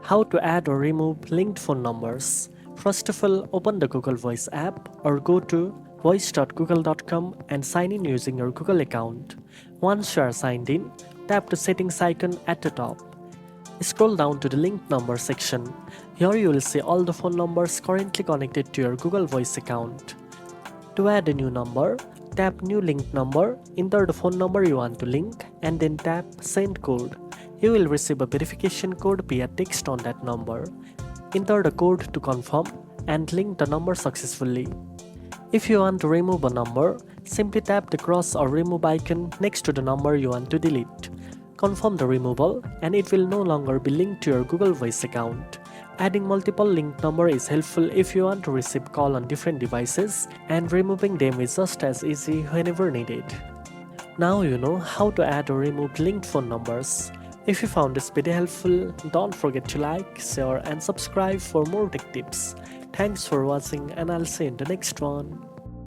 How to add or remove linked phone numbers. First of all, open the Google Voice app or go to voice.google.com and sign in using your Google account. Once you are signed in, tap the settings icon at the top. Scroll down to the linked number section. Here you will see all the phone numbers currently connected to your Google Voice account. To add a new number, tap New Linked Number, enter the phone number you want to link, and then tap Send Code. You will receive a verification code via text on that number. Enter the code to confirm and link the number successfully. If you want to remove a number, simply tap the cross or remove icon next to the number you want to delete. Confirm the removal and it will no longer be linked to your Google Voice account. Adding multiple linked number is helpful if you want to receive call on different devices, and removing them is just as easy whenever needed. Now you know how to add or remove linked phone numbers. If you found this video helpful, don't forget to like, share and subscribe for more tech tips. Thanks for watching and I'll see you in the next one.